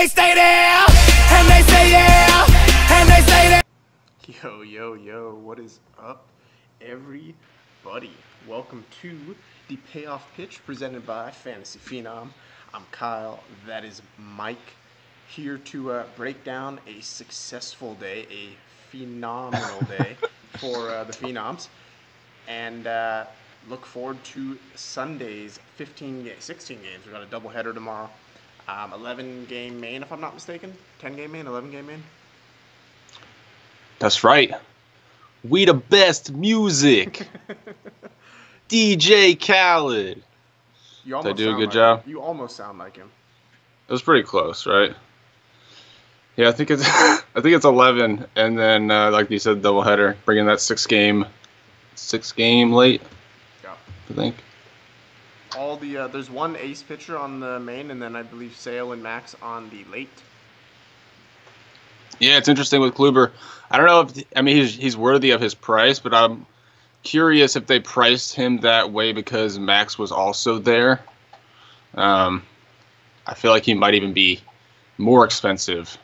they stay there, and they say yeah, and they say that. Yo, what is up, everybody? Welcome to the Payoff Pitch presented by Fantasy Phenom. I'm Kyle, that is Mike, here to break down a successful day, a phenomenal day for the Phenoms, and look forward to Sunday's 16 games. We got a doubleheader tomorrow. 11-game main, if I'm not mistaken. 10-game main, 11-game main. That's right. We the best music. DJ Khaled. You almost Did I do a sound good like job? him. You almost sound like him. It was pretty close, right? Yeah, I think it's 11, and then like you said, doubleheader, bringing that six game late. Yeah. I think. All the there's one ace pitcher on the main, and then I believe Sale and Max on the late. Yeah, it's interesting with Kluber. I don't know if he's worthy of his price, but I'm curious if they priced him that way because Max was also there. I feel like he might even be more expensive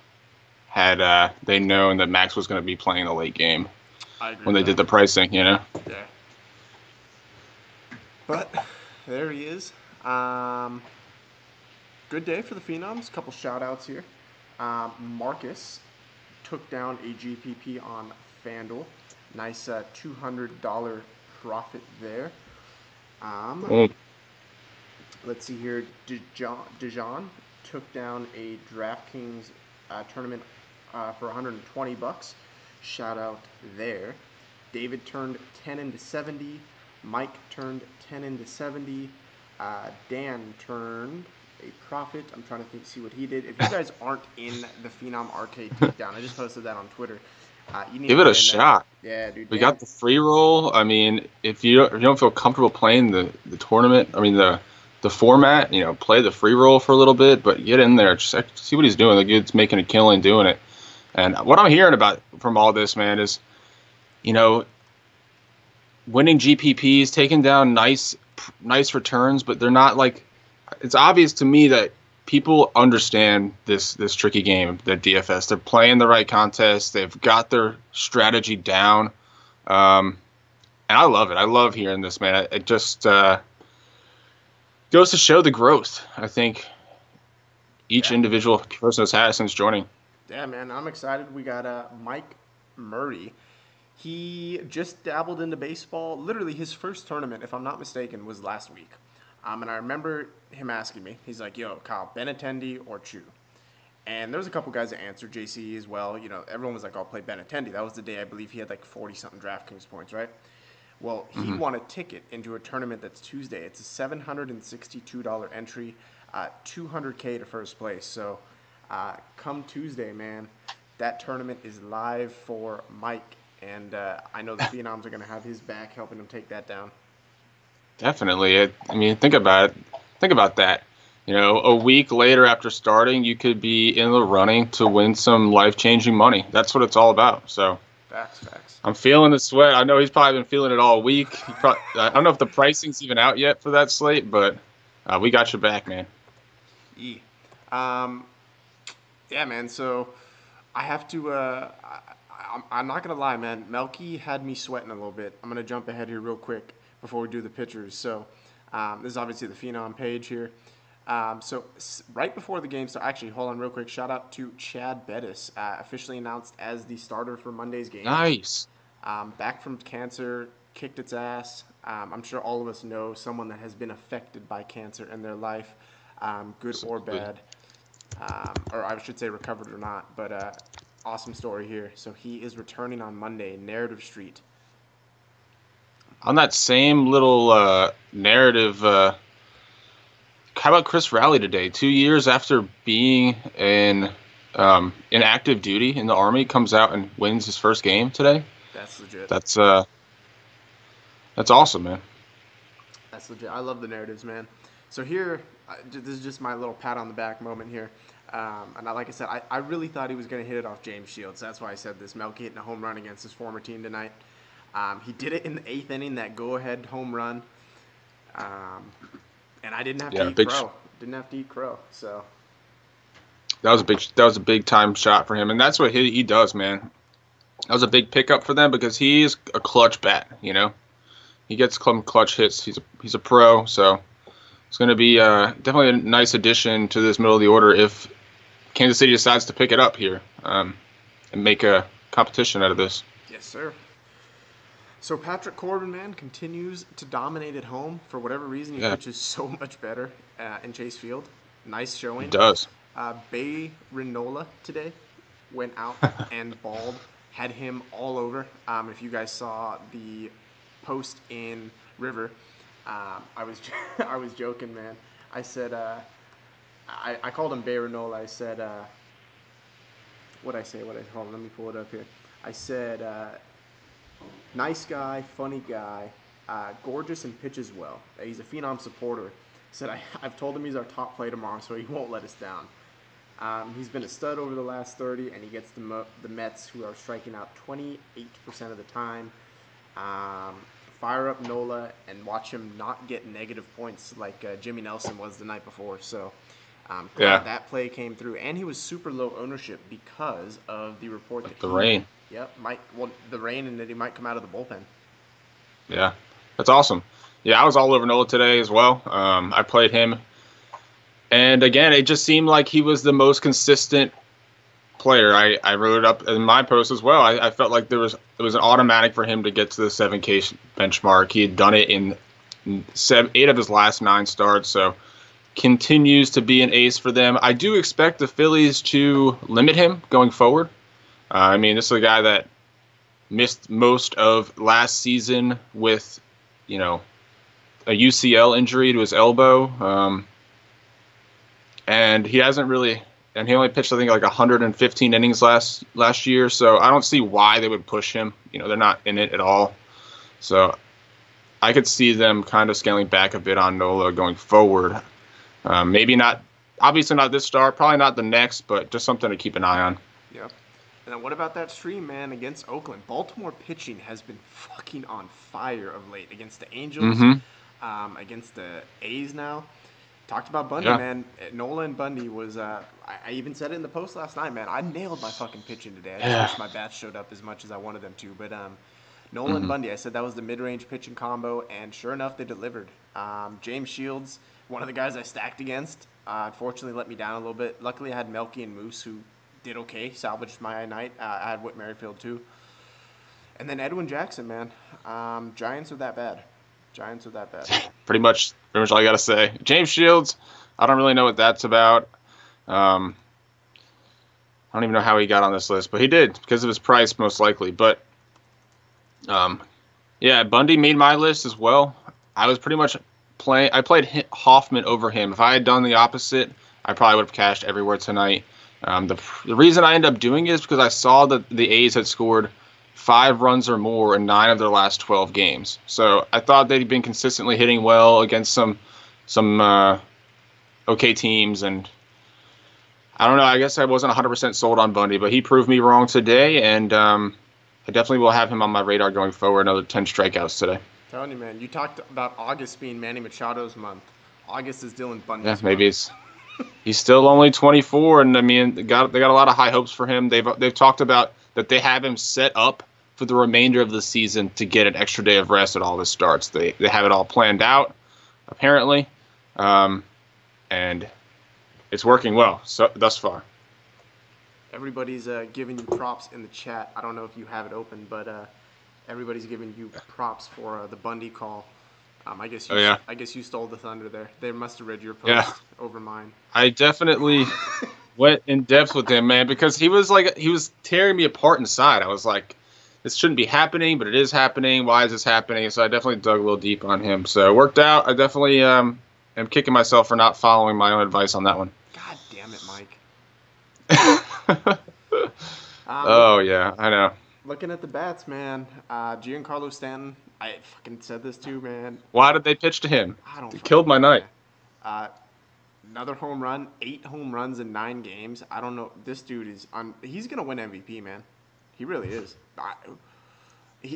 had they known that Max was going to be playing the late game when they did the pricing, you know? Yeah. But there he is. Good day for the Phenoms. A couple shout-outs here. Marcus took down a GPP on FanDuel. Nice $200 profit there. Let's see here. Dijon took down a DraftKings tournament for $120. Shout out there. David turned 10 into 70. Mike turned 10 into 70. Dan turned a profit. I'm trying to see what he did. If you guys aren't in the Phenom Arcade Takedown, I just posted that on Twitter. You need Give to it a get in shot. there. Yeah, dude. We got the free roll. I mean, if you don't feel comfortable playing the tournament, the format, play the free roll for a little bit, but get in there, just see what he's doing. The dude's making a killing doing it. And what I'm hearing about from all this, man, is, winning GPPs, taking down nice returns, but they're not like. It's obvious to me that people understand this tricky game, the DFS. They're playing the right contest. They've got their strategy down, and I love it. I love hearing this, man. It just goes to show the growth I think each individual person has had since joining. Yeah, man, I'm excited. We got Mike Murray. He just dabbled into baseball. Literally, his first tournament, if I'm not mistaken, was last week. And I remember him asking me, he's like, yo, Kyle, Benintendi or Chu? And there was a couple guys that answered, JC as well. Everyone was like, I'll play Benintendi. That was the day I believe he had like 40-something DraftKings points, right? Well, he won a ticket into a tournament that's Tuesday. It's a $762 entry, $200K to first place. So come Tuesday, man, that tournament is live for Mike. And I know the Phenoms are going to have his back helping him take that down. Definitely. Think about it. Think about that. A week later after starting, you could be in the running to win some life-changing money. That's what it's all about. So, Facts. I'm feeling the sweat. I know he's probably been feeling it all week. I don't know if the pricing's even out yet for that slate, but we got your back, man. Yeah, man. So I have to. I'm not gonna lie, man. Melky had me sweating a little bit. I'm gonna jump ahead here real quick before we do the pitchers. So this is obviously the Phenom page here. So right before the game, so actually, hold on real quick. Shout out to Chad Bettis, officially announced as the starter for Monday's game. Nice. Back from cancer, kicked its ass. I'm sure all of us know someone that has been affected by cancer in their life, good or bad, or I should say recovered or not. But awesome story here. So he is returning on Monday, Narrative Street. On that same little narrative, how about Chris Rowley today? 2 years after being in active duty in the Army, comes out and wins his first game today. That's legit. That's awesome, man. That's legit. I love the narratives, man. So here, this is just my little pat on the back moment here. And like I said, I really thought he was going to hit it off James Shields. That's why I said this. Melky hitting a home run against his former team tonight. He did it in the 8th inning, that go-ahead home run. And I didn't have to eat crow. Didn't have to eat crow. So That was a big time shot for him, and that's what he does, man. That was a big pickup for them because he's a clutch bat. You know, he gets clutch hits. He's a pro, so it's going to be definitely a nice addition to this middle of the order if Kansas City decides to pick it up here and make a competition out of this. Yes, sir. So Patrick Corbin, man, continues to dominate at home. For whatever reason, he pitches so much better in Chase Field. Nice showing. He does. Bay Rinola today went out and balled. Had him all over. If you guys saw the post in River, I was joking, man. I said I called him Bay Rinola. I said what I call him? Let me pull it up here. I said nice guy, funny guy, gorgeous and pitches well. He's a Phenom supporter. Said I've told him he's our top play tomorrow, so he won't let us down. He's been a stud over the last 30, and he gets the Mets, who are striking out 28% of the time. Fire up Nola and watch him not get negative points like Jimmy Nelson was the night before. So that play came through, and he was super low ownership because of the report that the rain. Yep, the rain, and that he might come out of the bullpen. Yeah, that's awesome. Yeah, I was all over Nola today as well. I played him. And again, it just seemed like he was the most consistent player. I wrote it up in my post as well. I felt like it was an automatic for him to get to the 7K benchmark. He had done it in 8 of his last 9 starts, so continues to be an ace for them. I do expect the Phillies to limit him going forward. I mean, this is a guy that missed most of last season with, a UCL injury to his elbow. And he hasn't really, and he only pitched, I think, like 115 innings last year. So I don't see why they would push him. They're not in it at all. So I could see them kind of scaling back a bit on Nola going forward. Maybe not, obviously not this start, probably not the next, but just something to keep an eye on. Yep. And then what about that stream, man, against Oakland? Baltimore pitching has been fucking on fire of late against the Angels, against the A's now. Talked about Bundy, man. Nola and Bundy was, I even said it in the post last night, man. I nailed my fucking pitching today. I just wish my bats showed up as much as I wanted them to. But Nola and Bundy, I said that was the mid-range pitching combo, and sure enough, they delivered. James Shields, one of the guys I stacked against, unfortunately let me down a little bit. Luckily, I had Melky and Moose, who did okay, salvaged my night. I had Whit Merrifield, too. And then Edwin Jackson, man. Giants are that bad. Pretty much all you got to say. James Shields, I don't really know what that's about. I don't even know how he got on this list, but he did because of his price, most likely. But, Bundy made my list as well. I was pretty much I played Hoffman over him. If I had done the opposite, I probably would have cashed everywhere tonight. The reason I ended up doing it is because I saw that the A's had scored 5 runs or more in 9 of their last 12 games. So I thought they'd been consistently hitting well against some okay teams. And I don't know, I guess I wasn't 100% sold on Bundy, but he proved me wrong today. And I definitely will have him on my radar going forward. Another 10 strikeouts today. Telling you, man. You talked about August being Manny Machado's month. August is Dylan Bundy's month. Maybe he's still only 24. And I mean, they got a lot of high hopes for him. They've talked about that they have him set up for the remainder of the season to get an extra day of rest at all his starts. They have it all planned out, apparently, and it's working well thus far. Everybody's giving you props in the chat. I don't know if you have it open, but everybody's giving you props for the Bundy call. I guess you stole the thunder there. They must have read your post over mine. I definitely went in depth with him, man, because he was tearing me apart inside. I was like, this shouldn't be happening, but it is happening. Why is this happening? So I definitely dug a little deep on him. So it worked out. I definitely am kicking myself for not following my own advice on that one. God damn it, Mike. Oh, yeah, I know. Looking at the bats, man, Giancarlo Stanton, I fucking said this too, man. Why did they pitch to him? I don't. He killed my night. Another home run, 8 home runs in 9 games. I don't know. This dude is he's going to win MVP, man. He really is. I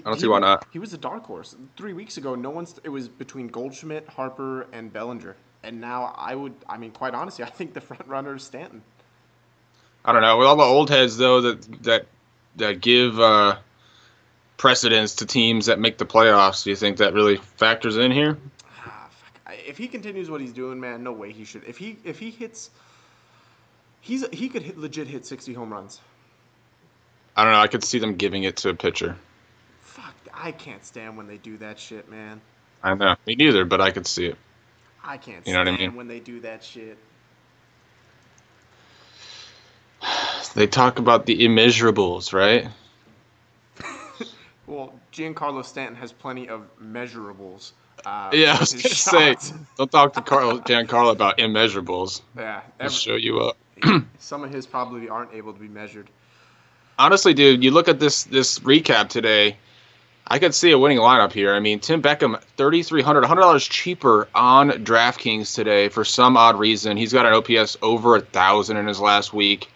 don't see why not. He was a dark horse. 3 weeks ago, it was between Goldschmidt, Harper, and Bellinger. And now quite honestly, I think the front runner is Stanton. I don't know. With all the old heads though that give precedence to teams that make the playoffs, do you think that really factors in here? If he continues what he's doing, man, no way he should. If he hits, he could legit hit 60 home runs. I don't know. I could see them giving it to a pitcher. Fuck, I can't stand when they do that shit, man. I know. Me neither, but I could see it. I can't You know stand what I mean? when they do that shit. They talk about the immeasurables, right? Well, Giancarlo Stanton has plenty of measurables. Yeah, I was his gonna say, shots. don't talk to Giancarlo about immeasurables. Yeah, I'll show you up. some of his probably aren't able to be measured. Honestly, dude, you look at this recap today. I could see a winning lineup here. I mean, Tim Beckham, $3,300, $100 cheaper on DraftKings today for some odd reason. He's got an OPS over 1,000 in his last week.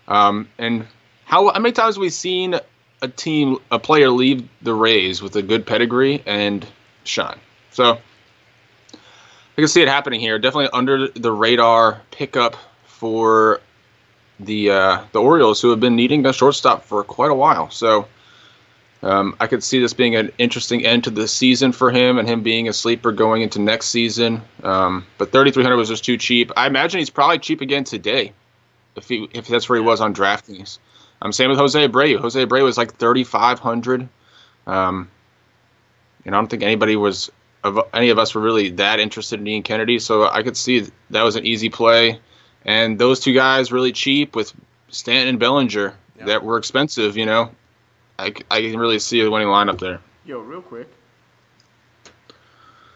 And how many times have we seen a player leave the Rays with a good pedigree and shine? So I can see it happening here. Definitely under the radar pickup for the Orioles, who have been needing a shortstop for quite a while. So I could see this being an interesting end to the season for him, and him being a sleeper going into next season. But $3,300 was just too cheap. I imagine he's probably cheap again today, if that's where he was on DraftKings. Same with Jose Abreu. Jose Abreu was like $3,500. And I don't think any of us were really that interested in Ian Kennedy, so I could see that was an easy play. And those two guys really cheap with Stanton and Bellinger that were expensive, you know. I can really see a winning lineup there. Yo, real quick.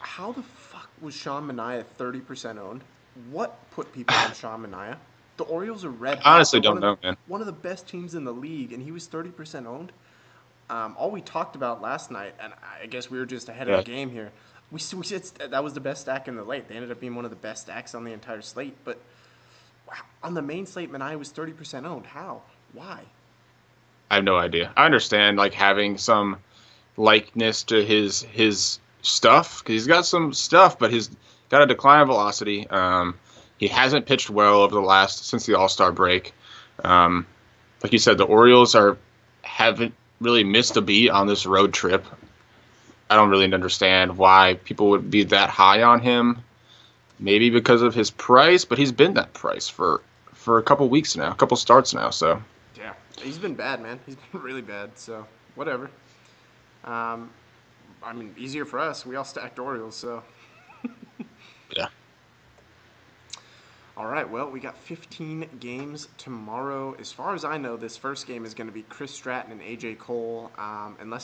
How the fuck was Sean Manaea 30% owned? What put people on Sean Manaea? The Orioles are red hot. Honestly, don't know, man. One of the best teams in the league, and he was 30% owned. All we talked about last night, and I guess we were just ahead of the game here. We said that was the best stack in the slate. They ended up being one of the best stacks on the entire slate. But on the main slate, Manaea was 30% owned. How? Why? I have no idea. I understand like having some likeness to his stuff, because he's got some stuff, but he's got a decline in velocity. He hasn't pitched well since the All-Star break. Like you said, the Orioles haven't really missed a beat on this road trip. I don't really understand why people would be that high on him. Maybe because of his price, but he's been that price for a couple weeks now, a couple starts now. So yeah, he's been bad, man. He's been really bad. So whatever. Easier for us. We all stacked Orioles, so yeah. All right, well, we got 15 games tomorrow. As far as I know, this first game is going to be Chris Stratton and AJ Cole,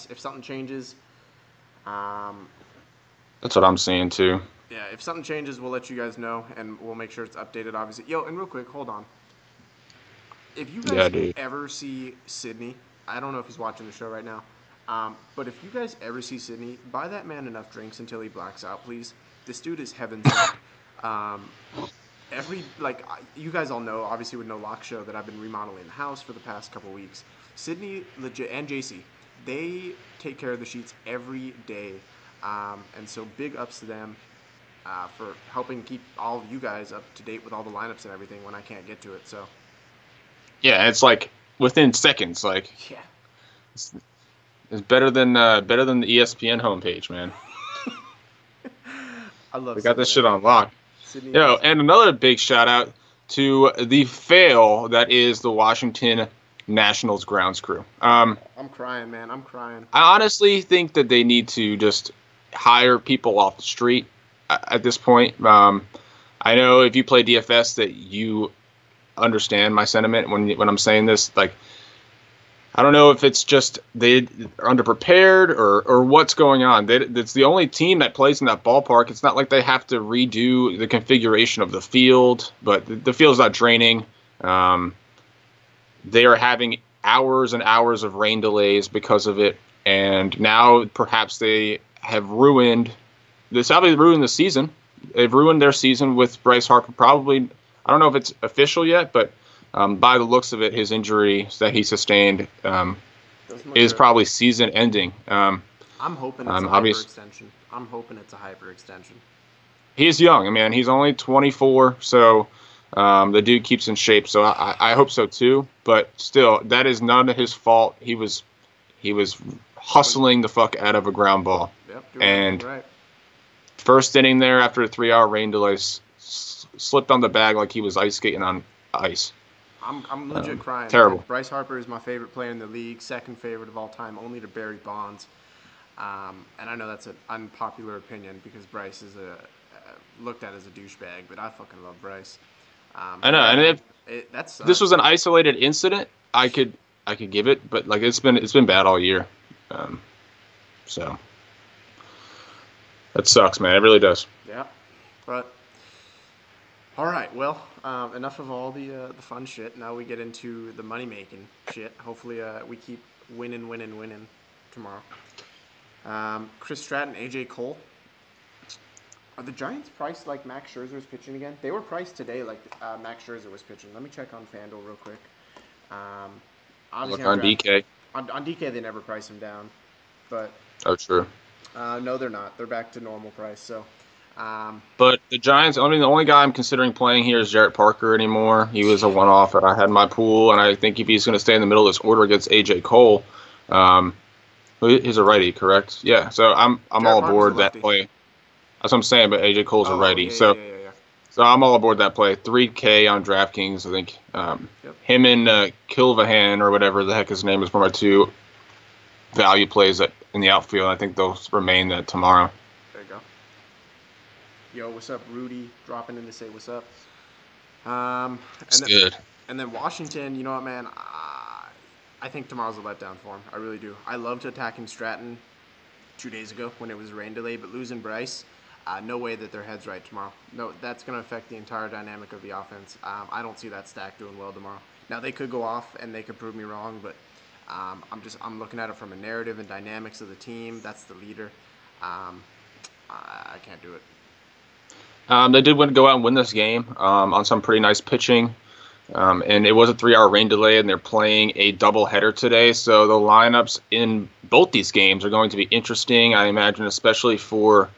if something changes. That's what I'm seeing too. Yeah, if something changes, we'll let you guys know, and we'll make sure it's updated, obviously. Yo, and real quick, hold on. If you guys ever see Sydney, I don't know if he's watching the show right now, but if you guys ever see Sydney, buy that man enough drinks until he blacks out, please. This dude is heaven sent. You guys all know, obviously with No Lock Show, that I've been remodeling the house for the past couple weeks. Sydney legit and JC, they take care of the sheets every day, and so big ups to them for helping keep all of you guys up to date with all the lineups and everything when I can't get to it. So yeah, it's like within seconds. Like yeah, it's better than the ESPN homepage, man. I love. We got this shit on lock. Sydney. Yo, and another big shout out to the fail that is the Washington Nationals grounds crew. I'm crying, man. I'm crying. I honestly think that they need to just hire people off the street at this point. I know if you play DFS that you understand my sentiment when I'm saying this. Like, I don't know if it's just they are underprepared or what's going on. It's the only team that plays in that ballpark. It's not like they have to redo the configuration of the field, but the field's not draining. They are having hours and hours of rain delays because of it, and now perhaps they have ruined. This probably ruined the season. They've ruined their season with Bryce Harper. Probably, I don't know if it's official yet, but by the looks of it, his injury that he sustained is probably season-ending. I'm hoping it's a hyperextension. I'm hoping it's a hyperextension. He's young, man. He's only 24, so The dude keeps in shape, so I hope so too. But still, that is none of his fault. He was hustling the fuck out of a ground ball. Yep, doing And right. first inning there, after a 3-hour rain delay, slipped on the bag like he was ice skating on ice. I'm legit crying. Terrible. Bryce Harper is my favorite player in the league, second favorite of all time, only to Barry Bonds. And I know that's an unpopular opinion because Bryce is looked at as a douchebag, but I fucking love Bryce. I know, and if this was an isolated incident, I could give it, but like it's been bad all year. So that sucks, man. It really does. Yeah, but all right. Well, enough of all the fun shit. Now we get into the money making shit. Hopefully, we keep winning tomorrow. Chris Stratton, AJ Cole. Are the Giants priced like Max Scherzer's pitching again? They were priced today like Max Scherzer was pitching. Let me check on FanDuel real quick. Look on DK. On DK, they never price him down. But Oh, true. no, they're not. They're back to normal price. So, But the Giants, I mean, the only guy I'm considering playing here is Jarrett Parker anymore. He was a one-off that I had in my pool, and I think if he's going to stay in the middle of this order against AJ Cole, he's a righty, correct? Yeah. So I'm all aboard that play. That's what I'm saying, but AJ Cole's a righty. Yeah, so yeah. So I'm all aboard that play. 3K on DraftKings, I think. Him and Kilvahan or whatever the heck his name is, for my two value plays in the outfield. I think they'll remain that tomorrow. There you go. Yo, what's up, Rudy? Dropping in to say what's up. It's good. And then Washington, you know what, man? I think tomorrow's a letdown for him. I really do. I loved attacking Stratton 2 days ago when it was a rain delay, but losing Bryce, no way that their head's right tomorrow. No, that's going to affect the entire dynamic of the offense. I don't see that stack doing well tomorrow. Now, they could go off and they could prove me wrong, but I'm looking at it from a narrative and dynamics of the team. That's the leader. I can't do it. They did go out and win this game on some pretty nice pitching. And it was a 3-hour rain delay, and they're playing a doubleheader today. So the lineups in both these games are going to be interesting, I imagine, especially for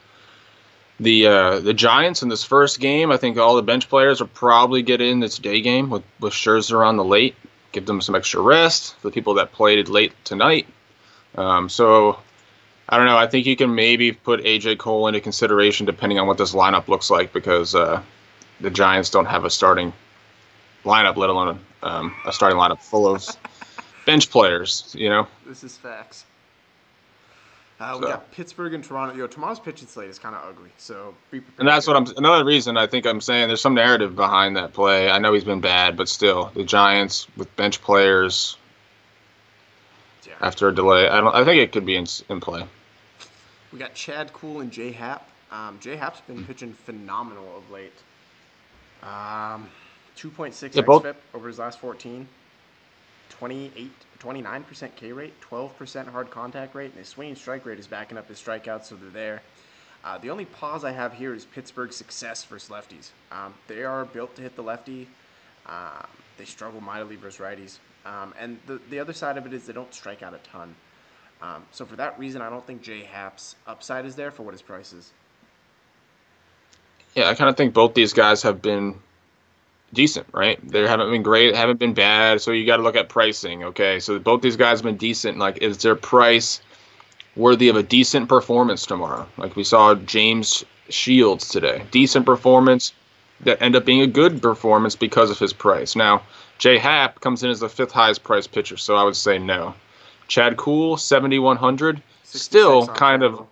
the Giants in this first game. I think all the bench players will probably get in this day game with Scherzer on the late, give them some extra rest for the people that played late tonight. So I don't know. I think you can maybe put AJ Cole into consideration depending on what this lineup looks like, because the Giants don't have a starting lineup, let alone a starting lineup full of bench players, you know? This is facts. We got Pittsburgh and Toronto. Yo, tomorrow's pitching slate is kind of ugly, so be prepared. And that's another reason I think I'm saying there's some narrative behind that play. I know he's been bad, but still, the Giants with bench players after a delay, I think it could be in play. We got Chad Kuhl and Jay Happ. Jay Happ's been pitching phenomenal of late. 2.6 xFIP over his last 14. 29% K rate, 12% hard contact rate, and his swinging strike rate is backing up his strikeouts, so they're there. The only pause I have here is Pittsburgh's success versus lefties. They are built to hit the lefty. They struggle mightily versus righties. And the other side of it is they don't strike out a ton. So for that reason, I don't think Jay Happ's upside is there for what his price is. Yeah, I kind of think both these guys have been decent, right? They haven't been great, haven't been bad, so you got to look at pricing, okay? So both these guys have been decent. Like, is their price worthy of a decent performance tomorrow? Like we saw James Shields today. Decent performance that end up being a good performance because of his price. Now, Jay Happ comes in as the 5th highest priced pitcher, so I would say no. Chad Kuhl, 7,100, still kind of...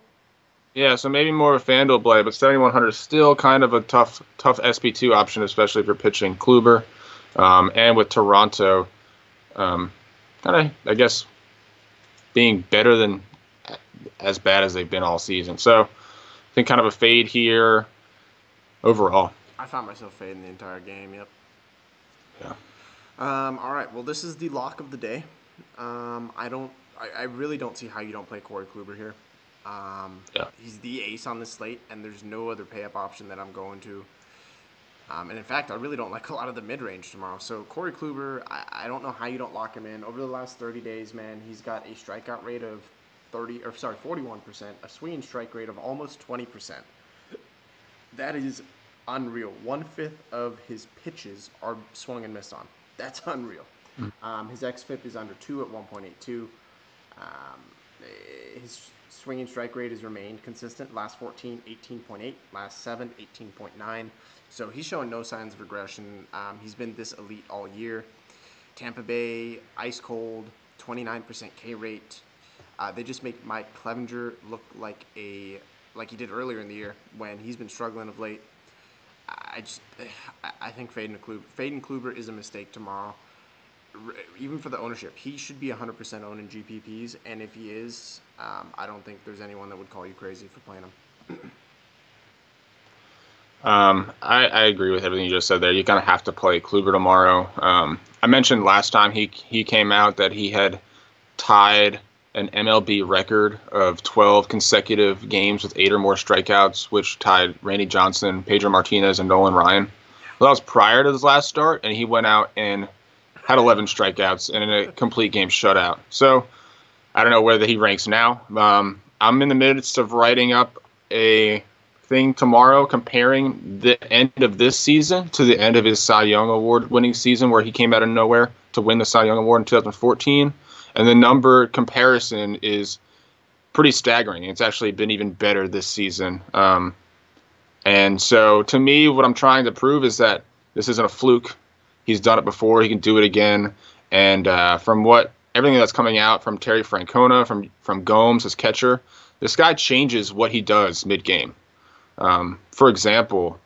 Yeah, so maybe more of a FanDuel play, but 7,100 is still kind of a tough SP2 option, especially if you're pitching Kluber. And with Toronto, kind of, I guess, being better than as bad as they've been all season. So I think kind of a fade here overall. I found myself fading the entire game, yep. Yeah. All right, well, this is the lock of the day. I really don't see how you don't play Corey Kluber here. He's the ace on the slate, and there's no other pay-up option that I'm going to. And in fact, I really don't like a lot of the mid-range tomorrow. So Corey Kluber, I don't know how you don't lock him in. Over the last 30 days, man, he's got a strikeout rate of 41%, a swinging strike rate of almost 20%. That is unreal. 1/5 of his pitches are swung and missed on. That's unreal. His xFIP is under 2 at 1.82. Um, his swinging strike rate has remained consistent. Last 14, 18.8. Last 7, 18.9. So he's showing no signs of regression. He's been this elite all year. Tampa Bay, ice cold, 29% K rate. They just make Mike Clevenger look like he did earlier in the year when he's been struggling of late. I think Phenom Kluber is a mistake tomorrow. Even for the ownership, he should be 100% owned in GPPs, and if he is, I don't think there's anyone that would call you crazy for playing him. I agree with everything you just said there. You kind of have to play Kluber tomorrow. I mentioned last time he came out that he had tied an MLB record of 12 consecutive games with 8 or more strikeouts, which tied Randy Johnson, Pedro Martinez, and Nolan Ryan. Well, that was prior to his last start, and he went out and had 11 strikeouts and in a complete game shutout. So I don't know whether he ranks now. I'm in the midst of writing up a thing tomorrow comparing the end of this season to the end of his Cy Young Award winning season, where he came out of nowhere to win the Cy Young Award in 2014. And the number comparison is pretty staggering. It's actually been even better this season. And so to me, what I'm trying to prove is that this isn't a fluke. He's done it before. He can do it again. And from everything that's coming out from Terry Francona, from Gomes, his catcher, this guy changes what he does mid-game. For example,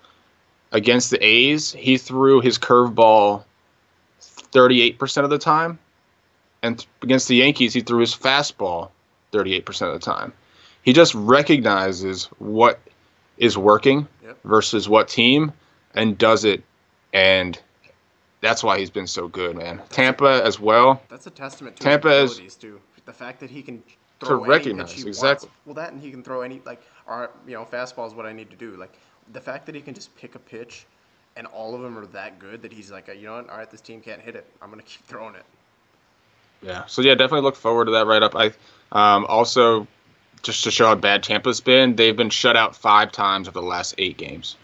against the A's, he threw his curveball 38% of the time. And against the Yankees, he threw his fastball 38% of the time. He just recognizes what is working versus what team and does it. And that's why he's been so good, man. Tampa as well. That's a testament to his abilities, too. The fact that he can throw any pitch he wants. Well, that and he can throw any, fastball is what I need to do. Like, the fact that he can just pick a pitch and all of them are that good that he's like, you know what, all right, this team can't hit it. I'm going to keep throwing it. Yeah, so definitely look forward to that write-up. I also, just to show how bad Tampa's been, they've been shut out 5 times over the last 8 games.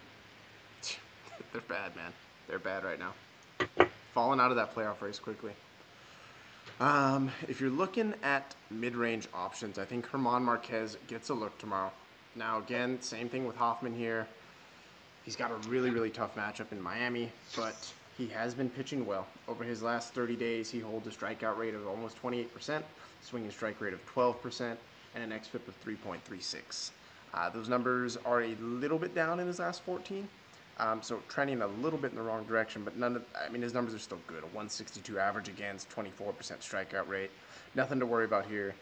They're bad, man. They're bad right now. Falling out of that playoff race quickly. If you're looking at mid-range options, I think German Marquez gets a look tomorrow. Now, again, same thing with Hoffman here. He's got a really, really tough matchup in Miami, but he has been pitching well. Over his last 30 days, he holds a strikeout rate of almost 28%, swinging strike rate of 12%, and an xFIP of 3.36. Those numbers are a little bit down in his last 14, so trending a little bit in the wrong direction, but his numbers are still good. A 162 average against, 24% strikeout rate. Nothing to worry about here.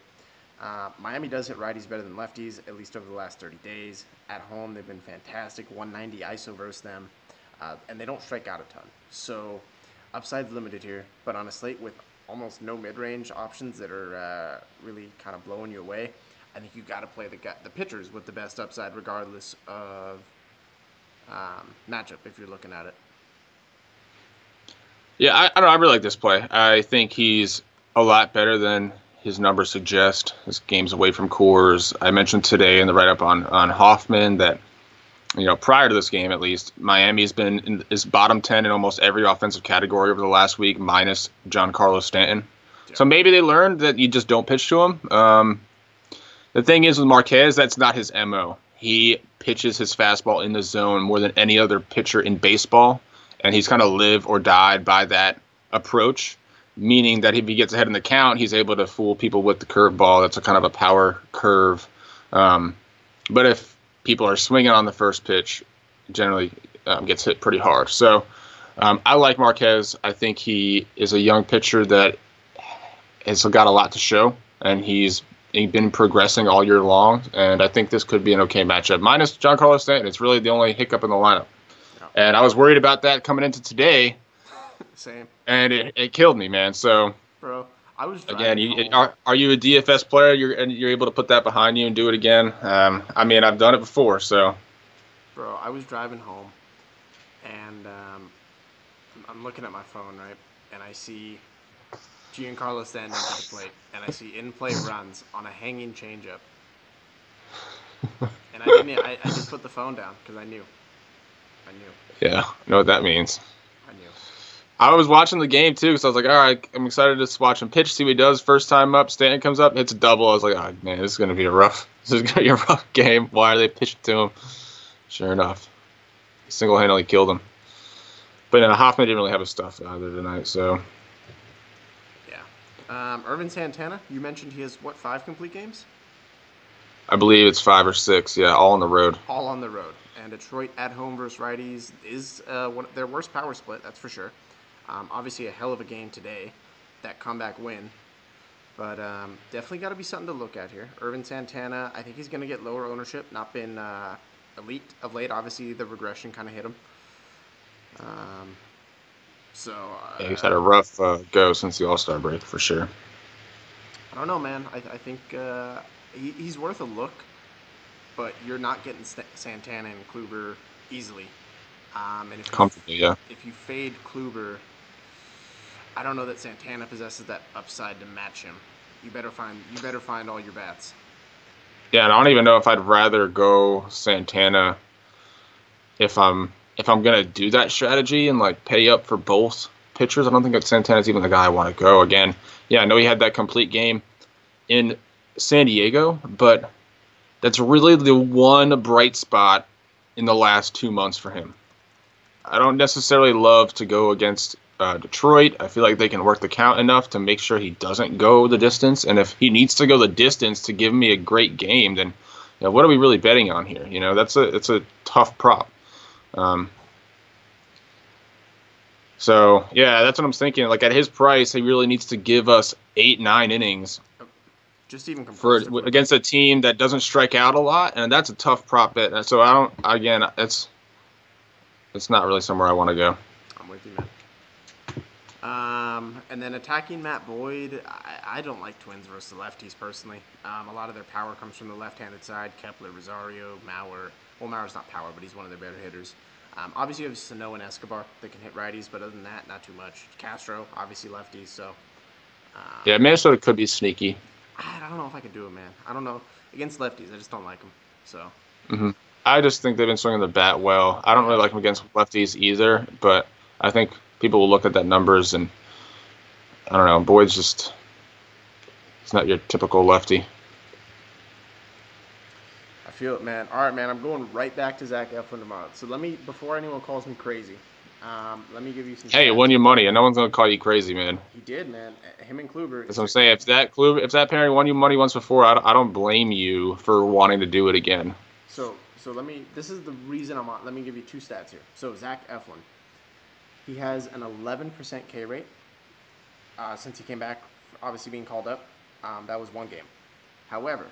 Miami does hit righties better than lefties, at least over the last 30 days. At home, they've been fantastic. 190 ISO versus them. And they don't strike out a ton. So upside's limited here, but on a slate with almost no mid-range options that are really kind of blowing you away, I think you got to play the pitchers with the best upside regardless of matchup if you're looking at it. Yeah, I don't know. I really like this play. I think he's a lot better than his numbers suggest. His game's away from Coors. I mentioned today in the write-up on Hoffman that, prior to this game at least, Miami's been is bottom 10 in almost every offensive category over the last week, minus Giancarlo Stanton. Yeah. So maybe they learned that you just don't pitch to him. The thing is with Marquez, that's not his MO. He pitches his fastball in the zone more than any other pitcher in baseball, and he's kind of live or died by that approach, meaning that if he gets ahead in the count, he's able to fool people with the curveball. That's a kind of a power curve. But if people are swinging on the first pitch, generally gets hit pretty hard. So I like Marquez. I think he is a young pitcher that has got a lot to show, and he's been progressing all year long, and I think this could be an okay matchup. Minus Giancarlo Stanton, it's really the only hiccup in the lineup. Yeah. And I was worried about that coming into today. Same. And it killed me, man. So, bro, I was again. Are you a DFS player? You're able to put that behind you and do it again. I've done it before, so. Bro, I was driving home, and I'm looking at my phone, right, and I see Giancarlo Stanton to the plate, and I see in-play runs on a hanging changeup, and I just put the phone down because I knew. I knew. Yeah, I know what that means. I knew. I was watching the game too, because I was like, all right, I'm excited to watch him pitch, see what he does. First time up, Stanton comes up, hits a double. I was like, oh man, this is gonna be a rough game. Why are they pitching to him? Sure enough, he single-handedly killed him. But Hoffman didn't really have his stuff either tonight, so. Yeah. Irvin Santana, you mentioned he has, 5 complete games? I believe it's 5 or 6, yeah, all on the road. All on the road. And Detroit at home versus righties is their worst power split, that's for sure. Obviously a hell of a game today, that comeback win. But definitely got to be something to look at here. Irvin Santana, I think he's going to get lower ownership. Not been elite of late. Obviously the regression kind of hit him. Yeah, he's had a rough go since the All-Star break, for sure. I don't know, man. I think he's worth a look, but you're not getting Santana and Kluber easily. And Comfortably, yeah. If you fade Kluber, I don't know that Santana possesses that upside to match him. You better find all your bats. Yeah, and I don't even know if I'd rather go Santana if I'm gonna do that strategy and like pay up for both pitchers. I don't think that Santana's even the guy I want to go again. Yeah, I know he had that complete game in San Diego, but that's really the one bright spot in the last 2 months for him. I don't necessarily love to go against Detroit. I feel like they can work the count enough to make sure he doesn't go the distance. And if he needs to go the distance to give me a great game, then what are we really betting on here? It's a tough prop. So yeah, that's what I'm thinking. Like at his price, he really needs to give us 8-9 innings. Just even against a team that doesn't strike out a lot, and that's a tough prop bet. So I don't. Again, it's not really somewhere I want to go. I'm with you, man. And then attacking Matt Boyd, I don't like Twins versus the lefties personally. A lot of their power comes from the left-handed side. Kepler, Rosario, Mauer. Well, Mauer's not power, but he's one of their better hitters. Obviously, you have Sano and Escobar that can hit righties, but other than that, not too much. Castro, obviously lefties, so. Yeah, Minnesota could be sneaky. I don't know if I could do it, man. I don't know. Against lefties, I just don't like them, so. Mm-hmm. I just think they've been swinging the bat well. I don't really like them against lefties either, but I think people will look at that numbers and, I don't know, Boyd's just, it's not your typical lefty. I feel it, man. All right, man, I'm going right back to Zach Eflin tomorrow. So before anyone calls me crazy, let me give you some. Hey, you won your money, and no one's gonna call you crazy, man. He did, man. Him and Kluber. That's what I'm saying. If that pairing won you money once before, I don't blame you for wanting to do it again. So this is the reason I'm on. Let me give you 2 stats here. So Zach Eflin, he has an 11% K rate since he came back, obviously being called up. That was 1 game. However,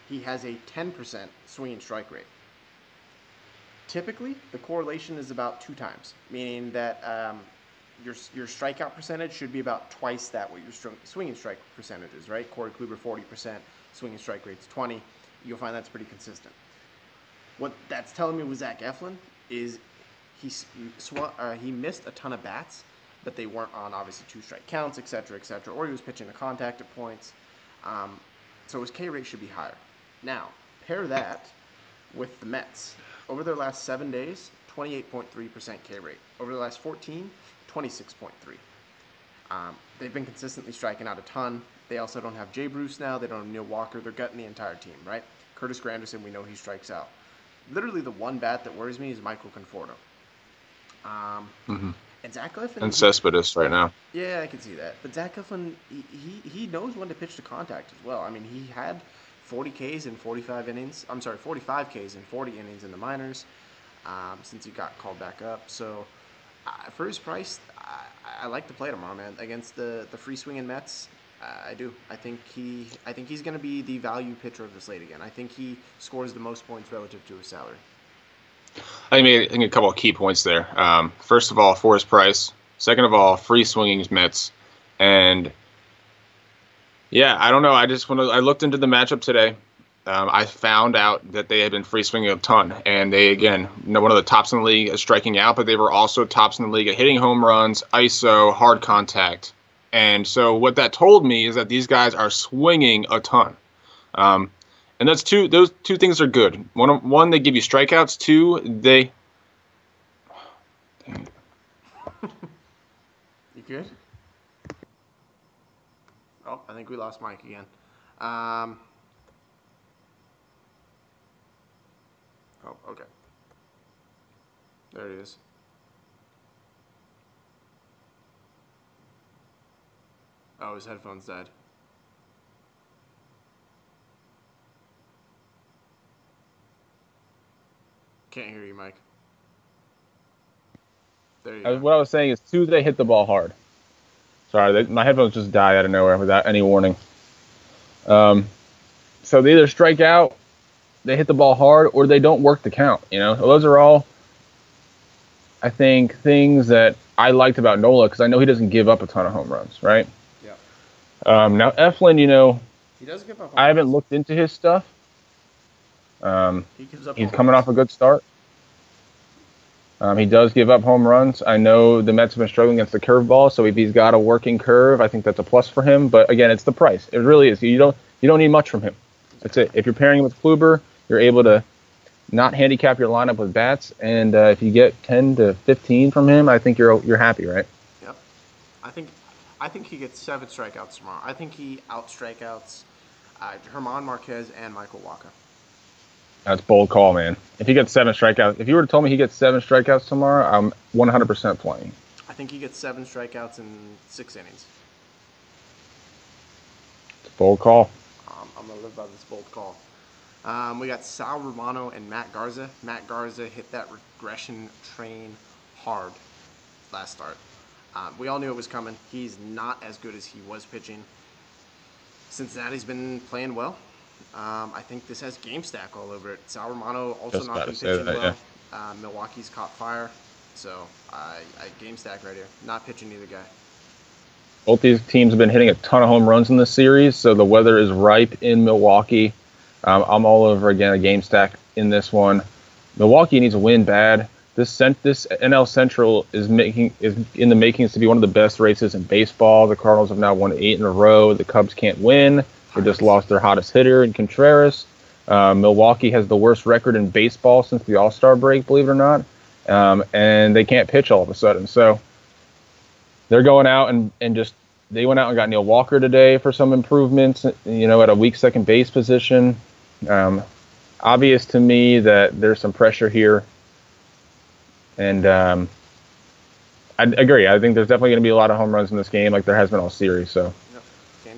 he has a 10% swing and strike rate. Typically, the correlation is about 2 times, meaning that your strikeout percentage should be about twice that what your swing and strike percentage is, right? Corey Kluber 40%, swing and strike rate's 20. You'll find that's pretty consistent. What that's telling me with Zach Eflin is he missed a ton of bats, but they weren't on obviously 2 strike counts, et cetera, or he was pitching to contact at points. So his K rate should be higher. Now, pair that with the Mets. Over their last 7 days, 28.3% K rate. Over the last 14, 26.3. They've been consistently striking out a ton. They also don't have Jay Bruce now. They don't have Neil Walker. They're gutting the entire team, right? Curtis Granderson, we know he strikes out. Literally the one bat that worries me is Michael Conforto. And Zach Eflin. And Cespedes right now. Yeah, I can see that. But Zach Eflin, he knows when to pitch to contact as well. I mean, he had 40 Ks in 45 innings. I'm sorry, 45 Ks in 40 innings in the minors since he got called back up. So for his price, I like to play tomorrow, man, against the free swinging Mets. I do. I think he's going to be the value pitcher of the slate again. I think he scores the most points relative to his salary. I think a couple of key points there. First of all, for his price. Second of all, free swinging Mets. And yeah, I don't know. I looked into the matchup today. I found out that they had been free swinging a ton, and they again, one of the tops in the league at striking out, but they were also tops in the league at hitting home runs, ISO, hard contact. And so what that told me is that these guys are swinging a ton. And those two things are good. One, they give you strikeouts. 2, You good? Oh, I think we lost Mike again. Oh, okay. There it is. Oh, his headphones died. Can't hear you, Mike. There you go. What I was saying is Tuesday hit the ball hard. Sorry, my headphones just die out of nowhere without any warning. So they either strike out, they hit the ball hard, or they don't work the count. Those are all, I think, things that I liked about Nola because I know he doesn't give up a ton of home runs, right? Yeah. Now Eflin, He does give up. I haven't looked into his stuff. He gives up. He's coming off a good start. He does give up home runs. I know the Mets have been struggling against the curveball, so if he's got a working curve, I think that's a plus for him. But again, it's the price. It really is. You don't need much from him. That's it. If you're pairing him with Kluber, you're able to not handicap your lineup with bats, and if you get 10 to 15 from him, I think you're happy, right? Yep. I think he gets 7 strikeouts tomorrow. I think he out-strikeouts German Marquez and Michael Wacha. That's a bold call, man. If he gets 7 strikeouts, if you were to tell me he gets 7 strikeouts tomorrow, I'm 100% playing. I think he gets 7 strikeouts in 6 innings. It's a bold call. I'm going to live by this bold call. We got Sal Romano and Matt Garza. Matt Garza hit that regression train hard last start. We all knew it was coming. He's not as good as he was pitching. Cincinnati's been playing well. I think this has game stack all over it. Sal Romano also Just not about been to say pitching that, well. yeah. Milwaukee's caught fire. So I game stack right here. Not pitching either guy. Both these teams have been hitting a ton of home runs in this series, so the weather is ripe in Milwaukee. I'm all over, again, a game stack in this one. Milwaukee needs a win bad. This NL Central is in the makings to be one of the best races in baseball. The Cardinals have now won 8 in a row. The Cubs can't win. They just lost their hottest hitter in Contreras. Milwaukee has the worst record in baseball since the All-Star break, believe it or not. And they can't pitch all of a sudden. So they're going out they went out and got Neil Walker today for some improvements, at a weak second base position. Obvious to me that there's some pressure here. And I agree. I think there's definitely going to be a lot of home runs in this game like there has been all series. So,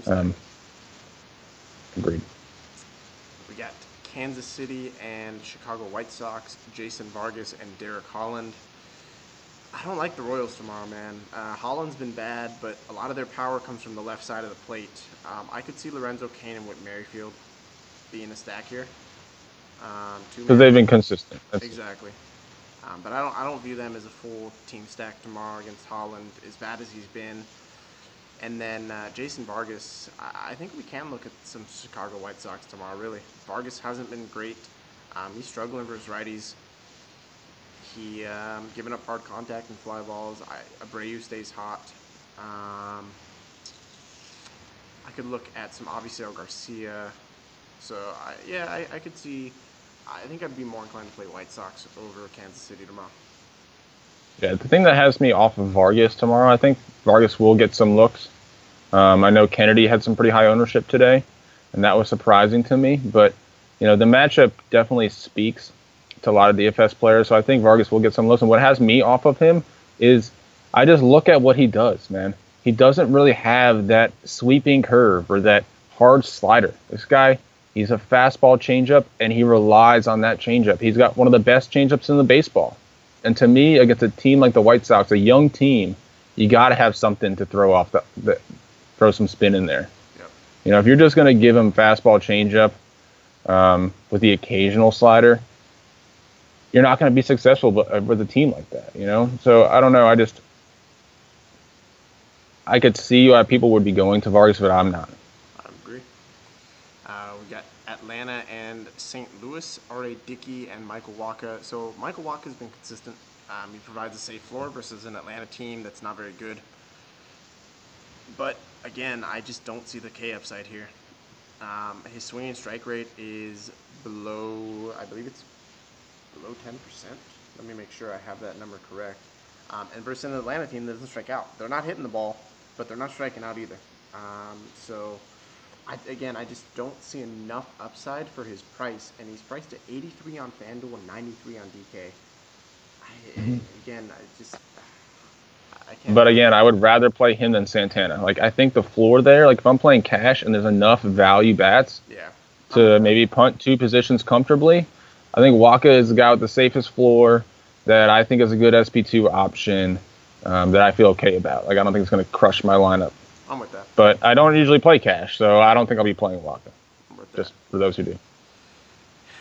Yep. Agreed. We got Kansas City and Chicago White Sox, Jason Vargas and Derek Holland. I don't like the Royals tomorrow, man. Holland's been bad, but a lot of their power comes from the left side of the plate. I could see Lorenzo Cain and Whit Merrifield being a stack here. Because they've been consistent. Exactly. But I don't view them as a full team stack tomorrow against Holland, as bad as he's been. And then Jason Vargas, I think we can look at some Chicago White Sox tomorrow, really. Vargas hasn't been great. He's struggling versus righties. He giving up hard contact and fly balls. Abreu stays hot. I could look at some Avisail Garcia. So, I could see. I think I'd be more inclined to play White Sox over Kansas City tomorrow. Yeah, the thing that has me off of Vargas tomorrow, I think Vargas will get some looks. I know Kennedy had some pretty high ownership today, and that was surprising to me. But, the matchup definitely speaks to a lot of DFS players, so I think Vargas will get some looks. And what has me off of him is I just look at what he does, man. He doesn't really have that sweeping curve or that hard slider. This guy, he's a fastball changeup, and he relies on that changeup. He's got one of the best changeups in the baseball. And to me, against a team like the White Sox, a young team, you got to have something to throw off throw some spin in there. Yep. If you're just going to give him fastball changeup with the occasional slider, you're not going to be successful with a team like that. So I don't know. I could see why people would be going to Vargas, but I'm not. I agree. We got Atlanta and St. Louis, R.A. Dickey and Michael Wacha. So Michael Wacha has been consistent. He provides a safe floor versus an Atlanta team that's not very good. But again, I just don't see the K upside here. His swing and strike rate is below, I believe it's below 10%. Let me make sure I have that number correct. And versus an Atlanta team that doesn't strike out. They're not hitting the ball, but they're not striking out either. So, I just don't see enough upside for his price, and he's priced at 83 on FanDuel and 93 on DK. I can't. But again, I would rather play him than Santana. Like, I think the floor there, like if I'm playing cash and there's enough value bats to maybe punt 2 positions comfortably, I think Waka is the guy with the safest floor that I think is a good SP2 option that I feel okay about. Like, I don't think it's going to crush my lineup. I'm with that. But I don't usually play cash, so I don't think I'll be playing Waka. Just for those who do.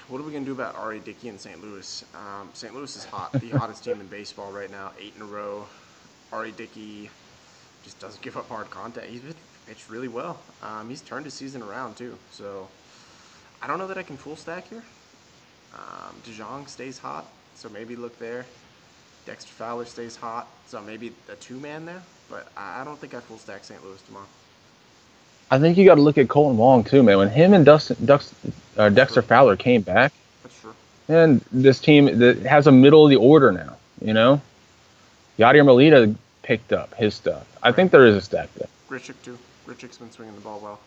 What are we going to do about Ari Dickey in St. Louis? St. Louis is hot. The hottest team in baseball right now, 8 in a row. Ari Dickey just doesn't give up hard contact. He's pitched really well. He's turned his season around, too. So I don't know that I can full stack here. DeJong stays hot, so maybe look there. Dexter Fowler stays hot, so maybe a 2-man there. But I don't think I full stack St. Louis tomorrow. I think you got to look at Colton Wong, too, man. When him and Dexter Fowler came back, that's true. And this team that has a middle of the order now, you know? Yadier Molina picked up his stuff. I think there is a stack there. Grichuk, too. Grichuk's been swinging the ball well.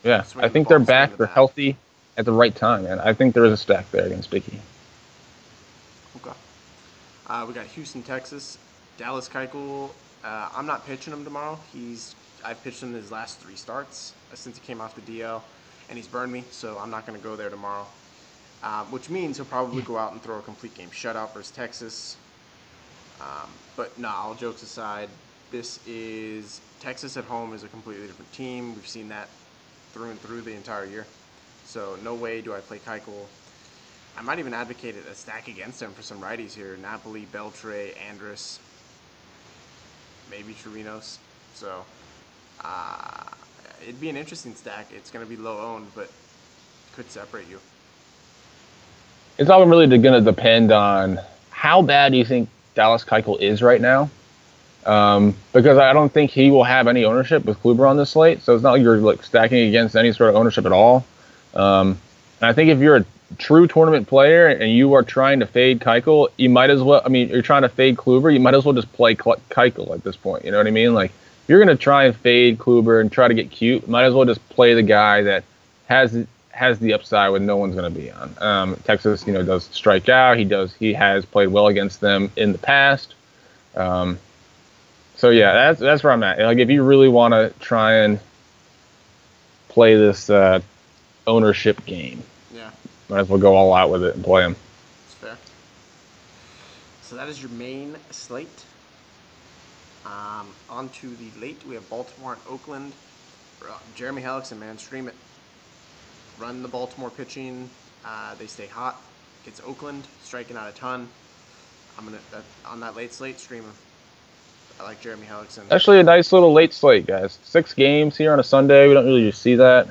Yeah, I think they're back. They're healthy at the right time, and I think there is a stack there against Bickey. Okay. We got Houston, Texas. Dallas Keuchel. I'm not pitching him tomorrow. I've pitched him his last 3 starts since he came off the DL, and he's burned me, so I'm not going to go there tomorrow. Which means he'll probably go out and throw a complete game shutout versus Texas. But no, all jokes aside, Texas at home is a completely different team. We've seen that through and through the entire year. So no way do I play Keuchel. I might even advocate a stack against him for some righties here. Napoli, Beltre, Andrus, maybe Chirinos. So it'd be an interesting stack. It's going to be low owned, but could separate you. It's all really going to depend on how bad do you think Dallas Keuchel is right now. Because I don't think he will have any ownership with Kluber on this slate. So it's not like you're like stacking against any sort of ownership at all. And I think if you're a true tournament player and you are trying to fade Keuchel, you might as well, you're trying to fade Kluber, you might as well just play Keuchel at this point. You know what I mean? Like, if you're going to try and fade Kluber and try to get cute, might as well just play the guy that has the upside when no one's going to be on. Texas, does strike out. He has played well against them in the past. So yeah, that's where I'm at. Like, if you really want to try and play this ownership game, might as well go all out with it and play him. That's fair. So that is your main slate. On to the late, we have Baltimore and Oakland. Jeremy Hellickson, man, stream it. Run the Baltimore pitching. They stay hot. It's Oakland, striking out a ton. I'm gonna on that late slate, stream him. I like Jeremy Hellickson. Actually, a nice little late slate, guys. 6 games here on a Sunday. We don't really just see that.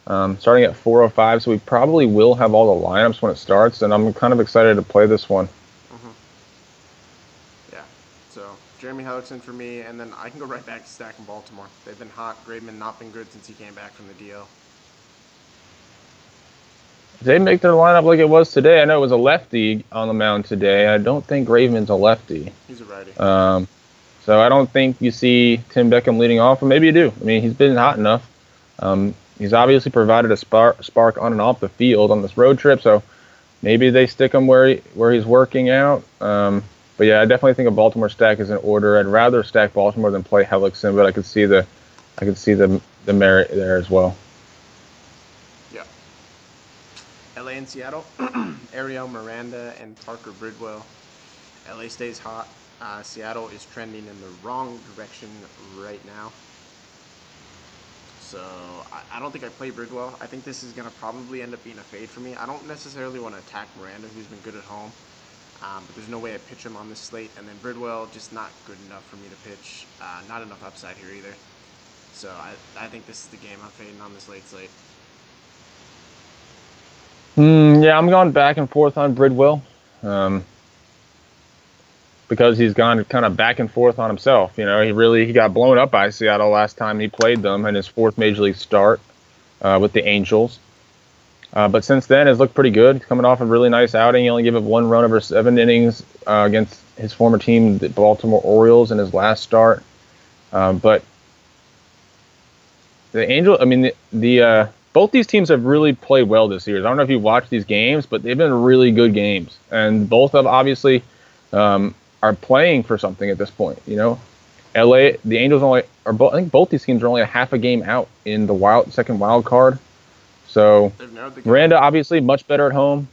Starting at 4:05, so we probably will have all the lineups when it starts, and I'm kind of excited to play this one. Yeah, so Jeremy Hellickson for me, and then I can go right back to stacking Baltimore. They've been hot. Graveman not been good since he came back from the DL. They make their lineup like it was today. I know it was a lefty on the mound today. I don't think Graveman's a lefty. He's a righty. So I don't think you see Tim Beckham leading off, or maybe you do. He's been hot enough. He's obviously provided a spark on and off the field on this road trip, so maybe they stick him where he's working out. But yeah, I definitely think a Baltimore stack is in order. I'd rather stack Baltimore than play Hellickson, but I could see the merit there as well. Yeah. LA and Seattle, Ariel Miranda and Parker Bridwell. LA stays hot. Seattle is trending in the wrong direction right now. So I don't think I play Bridwell. I think this is going to probably end up being a fade for me. I don't necessarily want to attack Miranda, who's been good at home. But there's no way I pitch him on this slate. And then Bridwell, just not good enough for me to pitch. Not enough upside here either. So I think this is the game I'm fading on this late slate. Yeah, I'm going back and forth on Bridwell. Because he's gone kind of back and forth on himself. He got blown up by Seattle last time he played them in his 4th Major League start with the Angels. But since then, has looked pretty good. He's coming off a really nice outing. He only gave up 1 run over 7 innings against his former team, the Baltimore Orioles, in his last start. But the Angels, I mean, both these teams have really played well this series. I don't know if you watched these games, but they've been really good games, and both of obviously are playing for something at this point. LA, the Angels I think both these teams are only a half a game out in the second wild card. So Miranda obviously much better at home.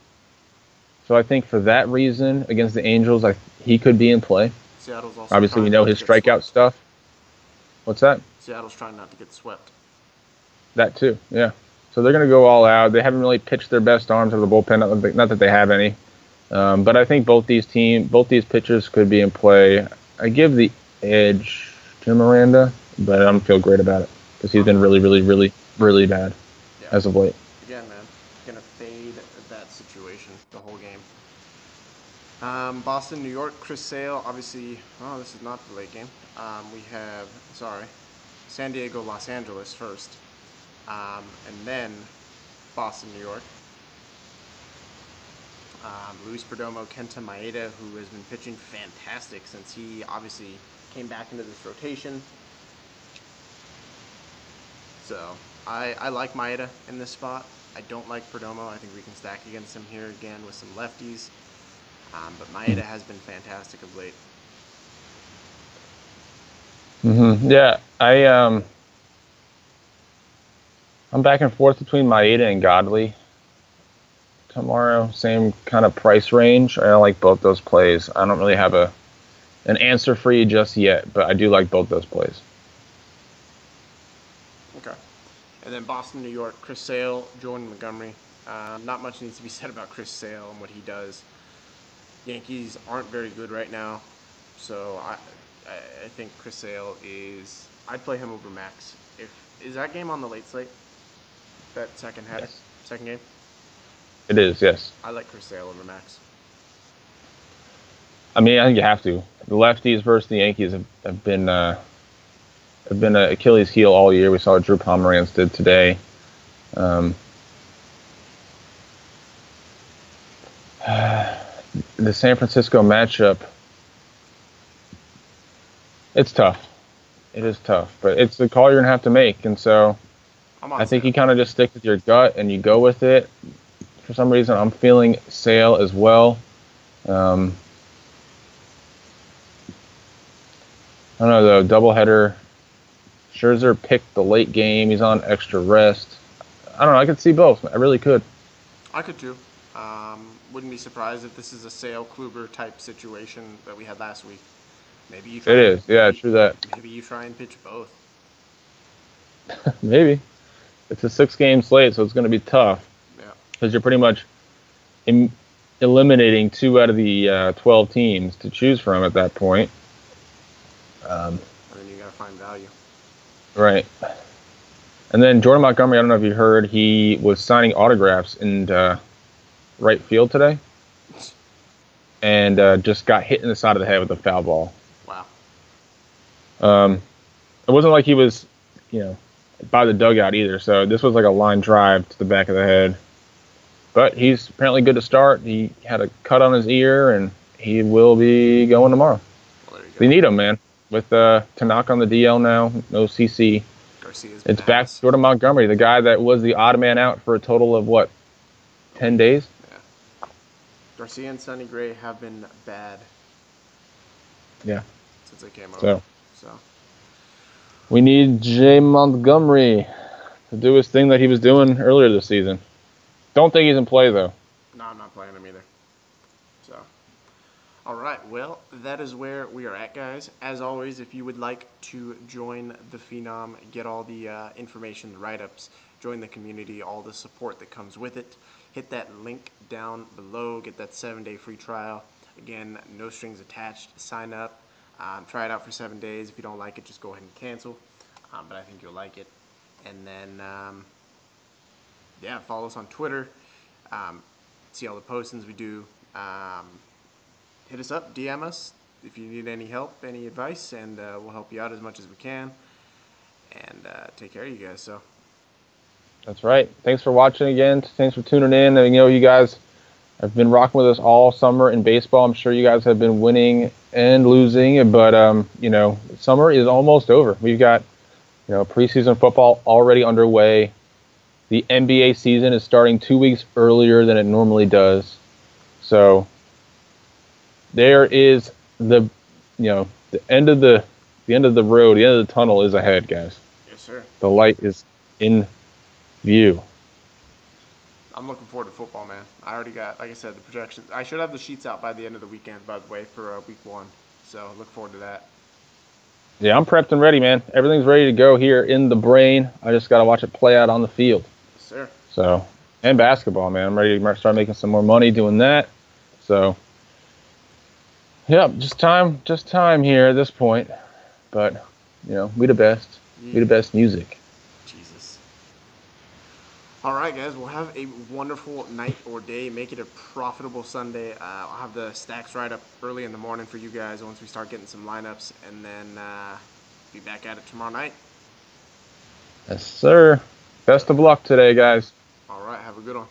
So I think for that reason, against the Angels, he could be in play. Seattle's also obviously, we know his strikeout stuff. What's that? Seattle's trying not to get swept. That too, yeah. So they're going to go all out. They haven't really pitched their best arms out of the bullpen. Not that they have any. But I think both these pitchers could be in play. I give the edge to Miranda, but I don't feel great about it because he's been really, really, really, really bad as of late. Again, man, gonna fade that situation the whole game. Boston, New York, Chris Sale. Obviously, this is not the late game. We have San Diego, Los Angeles first, and then Boston, New York. Luis Perdomo, Kenta Maeda, who has been pitching fantastic since he obviously came back into this rotation. So I like Maeda in this spot. I don't like Perdomo. I think we can stack against him here again with some lefties. But Maeda has been fantastic of late. Yeah, I'm back and forth between Maeda and Godley tomorrow. Same kind of price range. I like both those plays. I don't really have an answer for you just yet, but I do like both those plays. Okay. And then Boston, New York, Chris Sale, Jordan Montgomery. Not much needs to be said about Chris Sale and what he does. Yankees aren't very good right now, so I think Chris Sale is. I'd play him over Max. Is that game on the late slate? That second game. It is, yes. I like Chris Sale over Max. I mean, I think you have to. The lefties versus the Yankees have been an Achilles heel all year. We saw what Drew Pomeranz did today. The San Francisco matchup, it's tough. It is tough, but it's the call you're going to have to make. And so I think you kind of just stick with your gut and you go with it. For some reason, I'm feeling Sale as well. I don't know, though. Doubleheader. Scherzer picked the late game. He's on extra rest. I don't know. I could see both. I really could. I could too. Wouldn't be surprised if this is a Sale Kluber type situation that we had last week. Maybe you try. It is. Yeah, true that. Maybe you try and pitch both. Maybe. It's a 6-game slate, so it's going to be tough. Yeah. Because you're pretty much eliminating 2 out of the 12 teams to choose from at that point. And then you got to find value. Right. And then Jordan Montgomery, I don't know if you heard, he was signing autographs in right field today. And just got hit in the side of the head with a foul ball. Wow. It wasn't like he was, by the dugout either. So this was like a line drive to the back of the head. But he's apparently good to start. He had a cut on his ear, and he will be going tomorrow. Well, we need him, man. With Tanaka on the DL now, no CC. It's back to Jordan Montgomery, the guy that was the odd man out for a total of, 10 days? Yeah. Garcia and Sonny Gray have been bad. Yeah. Since they came over. So we need Jay Montgomery to do his thing that he was doing earlier this season. Don't think he's in play, though. No, I'm not playing him either. So, all right. Well, that is where we are at, guys. As always, if you would like to join the Phenom, get all the information, the write-ups, join the community, all the support that comes with it, hit that link down below. Get that 7-day free trial. Again, no strings attached. Sign up. Try it out for 7 days. If you don't like it, just go ahead and cancel. But I think you'll like it. And then, follow us on Twitter. See all the postings we do. Hit us up, DM us if you need any help, any advice, and we'll help you out as much as we can. And take care of you guys. So. That's right. Thanks for watching again. Thanks for tuning in. And, you guys have been rocking with us all summer in baseball. I'm sure you guys have been winning and losing, but summer is almost over. We've got preseason football already underway. The NBA season is starting 2 weeks earlier than it normally does. So there is the end of the road, the end of the tunnel is ahead, guys. Yes, sir. The light is in view. I'm looking forward to football, man. I already got, like I said, the projections. I should have the sheets out by the end of the weekend, by the way, for week 1. So look forward to that. Yeah, I'm prepped and ready, man. Everything's ready to go here in the brain. I just got to watch it play out on the field. Yes, sir. So, and basketball, man. I'm ready to start making some more money doing that. So, yeah, just time here at this point. But, we the best. We the best music. Jesus. All right, guys. We'll have a wonderful night or day. Make it a profitable Sunday. I'll have the stacks right up early in the morning for you guys once we start getting some lineups. And then be back at it tomorrow night. Yes, sir. Best of luck today, guys. All right. Have a good one.